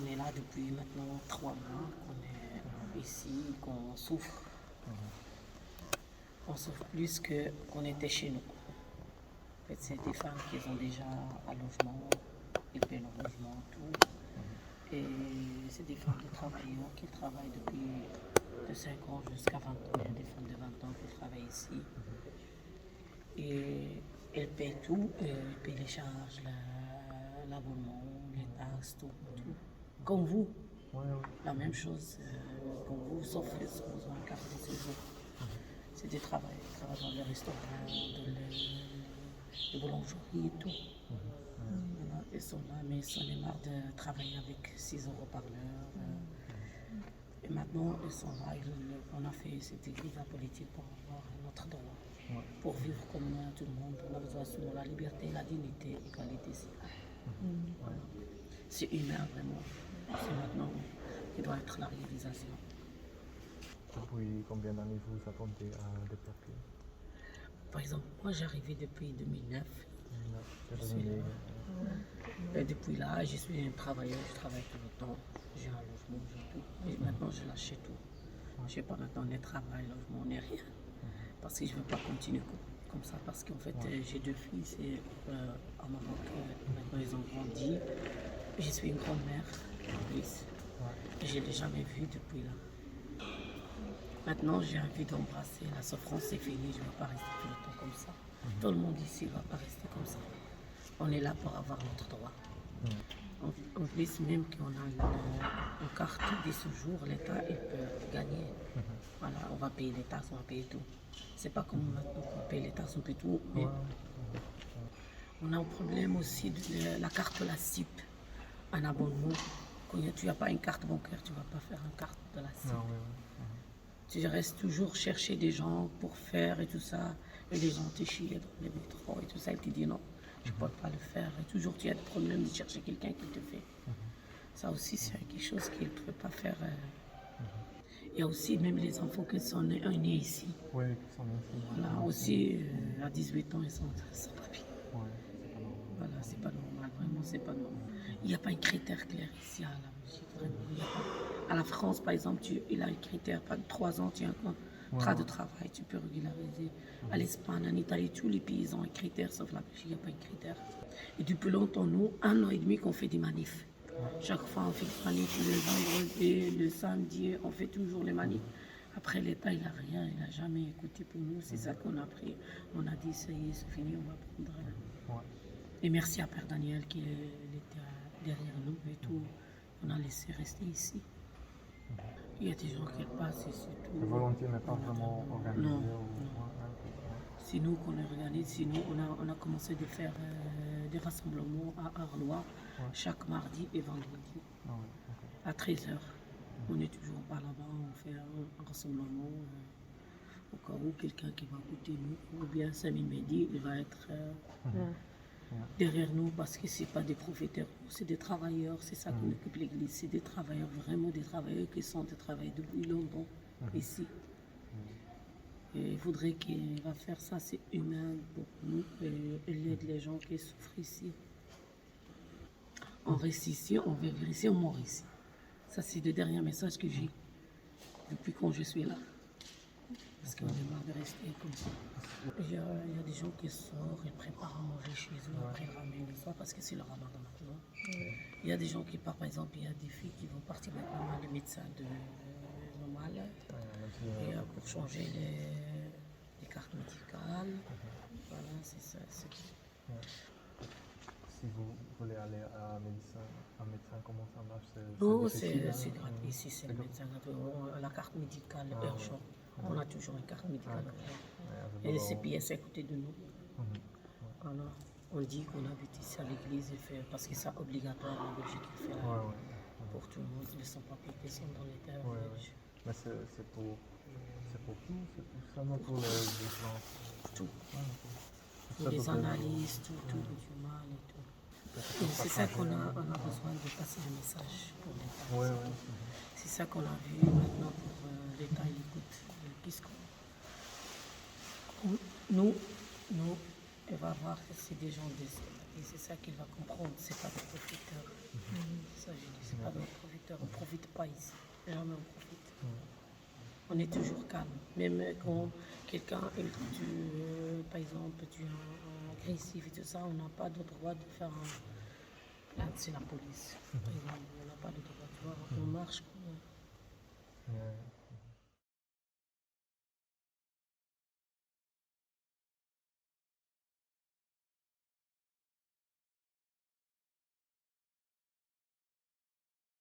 On est là depuis maintenant 3 mois, qu'on est ici, qu'on souffre. On souffre plus qu'on était chez nous. En fait, c'est des femmes qui ont déjà un logement, ils paient leur logement, tout. Et c'est des femmes de travailleurs qui travaillent depuis de 5 ans jusqu'à 20 ans. Il y a des femmes de 20 ans qui travaillent ici. Et elles paient tout, elles paient les charges, l'abonnement, les taxes, tout. Comme vous, la même chose comme vous, sauf qu'ils ont besoin de carte de séjour. C'est des travailleurs, ils travaillent dans les restaurants, dans les boulangeries et tout. Voilà, ils sont là, mais ils sont marre de travailler avec 6 euros par l'heure. Et maintenant, ils sont là, on a fait cette église politique pour avoir notre droit, pour vivre comme tout le monde. On a besoin de la liberté, la dignité, l'égalité. Voilà. C'est humain, vraiment. C'est maintenant qui doit être la réalisation. Depuis combien d'années vous attendez à déplacer? Par exemple, moi j'ai arrivé depuis 2009. Je suis là. Et depuis là, je suis un travailleur, je travaille tout le temps. J'ai un logement, j'ai tout. Et maintenant, je lâche tout. Je n'ai pas maintenant ni travail, logement, ni rien. Parce que je ne veux pas continuer comme ça. Parce qu'en fait, j'ai 2 filles, c'est à Maroc. Maintenant, ils ont grandi. Je suis une grand-mère en plus. Et je ne l'ai jamais vue depuis là. Maintenant, j'ai envie d'embrasser. La souffrance, c'est fini. Je ne veux pas rester tout le temps comme ça. Tout le monde ici ne va pas rester comme ça. On est là pour avoir notre droit. En plus, même qu'on a une carte de séjour, l'État, il peut gagner. Voilà, on va payer les taxes, on va payer tout. C'est pas comme maintenant qu'on paye les taxes, on paye tout. Mais on a un problème aussi de la carte de la CIP, un abonnement. Quand tu n'as pas une carte bancaire, tu ne vas pas faire une carte de la CIP. Tu restes toujours chercher des gens pour faire et tout ça. Et les gens te chient dans les métros et tout ça. Ils te disent non, je ne peux pas le faire. Et toujours tu as des problèmes de chercher quelqu'un qui te fait. Ça aussi, c'est quelque chose qu'il ne peut pas faire. Il y a aussi même les enfants qui sont nés ici. Oui, qui sont nés ici. Voilà, aussi à 18 ans, ils sont sans papier. Oui, c'est pas normal. Voilà, c'est pas normal, vraiment, c'est pas normal. Il n'y a pas un critère clair ici à la Belgique, vraiment. Il y a pas. À la France, par exemple, il a un critère, pas de 3 ans, tu as un contrat de travail, tu peux régulariser. À l'Espagne, en Italie, tous les pays ont un critère, sauf la Belgique, il n'y a pas un critère. Et depuis longtemps, nous, 1 an et demi qu'on fait des manifs. Chaque fois, on fait des manifs le vendredi, le samedi, on fait toujours les manifs. Après, l'État, il n'a rien, il n'a jamais écouté pour nous. C'est ça qu'on a pris. On a dit, ça y est, c'est fini, on va prendre. Et merci à Père Daniel qui était derrière nous et tout. On a laissé rester ici. Il y a des gens qui passent et c'est tout. Le volontiers n'est pas vraiment organisé. Non. C'est nous qu'on organise. Sinon, on a commencé de faire des rassemblements à Arlois chaque mardi et vendredi à 13h. On n'est toujours pas là-bas, on fait un rassemblement au cas où quelqu'un qui va écouter nous, ou bien Sami Mehdi, il va être derrière nous parce que ce n'est pas des profiteurs, c'est des travailleurs, c'est ça qu'on occupe l'église, c'est des travailleurs, vraiment des travailleurs qui sont de travail depuis longtemps ici. Et il faudrait qu'il va faire ça, c'est humain pour nous, et il aide les gens qui souffrent ici. On reste ici, on vit ici, on meurt ici. Ça, c'est le dernier message que j'ai depuis quand je suis là. Parce qu'on est marre de rester comme ça. Il y a des gens qui sortent, ils préparent à manger chez eux, après ils ramènent le soir parce que c'est le ramadan maintenant. Il y a des gens qui partent, par exemple, il y a des filles qui vont partir maintenant à le médecin normal et pour changer les cartes médicales. Voilà, c'est ça. Si vous voulez aller à un médecin, comment ça marche? Non, c'est gratuit. Ici, c'est le médecin gratuit. La carte médicale urgente. On a toujours une carte médicale urgente. Et le CPS est à côté de nous. Alors, on dit qu'on habite ici à l'église, parce que c'est obligatoire en Belgique, il fait pour tout le monde. Ils ne sont pas piqués, ils sont dans les terres belges. Mais c'est pour tout, c'est pour ça, non, pour les gens. Tout. Pour les analyses, tout, du mal et tout. Et c'est ça qu'on a besoin de passer le message pour l'État. C'est ça qu'on a vu maintenant pour l'État, il écoute. Nous, on va voir que c'est des gens Et c'est ça qu'il va comprendre, c'est pas des profiteurs. C'est ça, je dis, c'est pas des profiteurs. On ne profite pas ici. Jamais on profite. On est toujours calme. Même quand quelqu'un est par exemple, tu es agressif et tout ça, on n'a pas de droit de faire un. Là, c'est la police. Par exemple, on n'a pas de droit, tu vois. On marche comme. Ouais.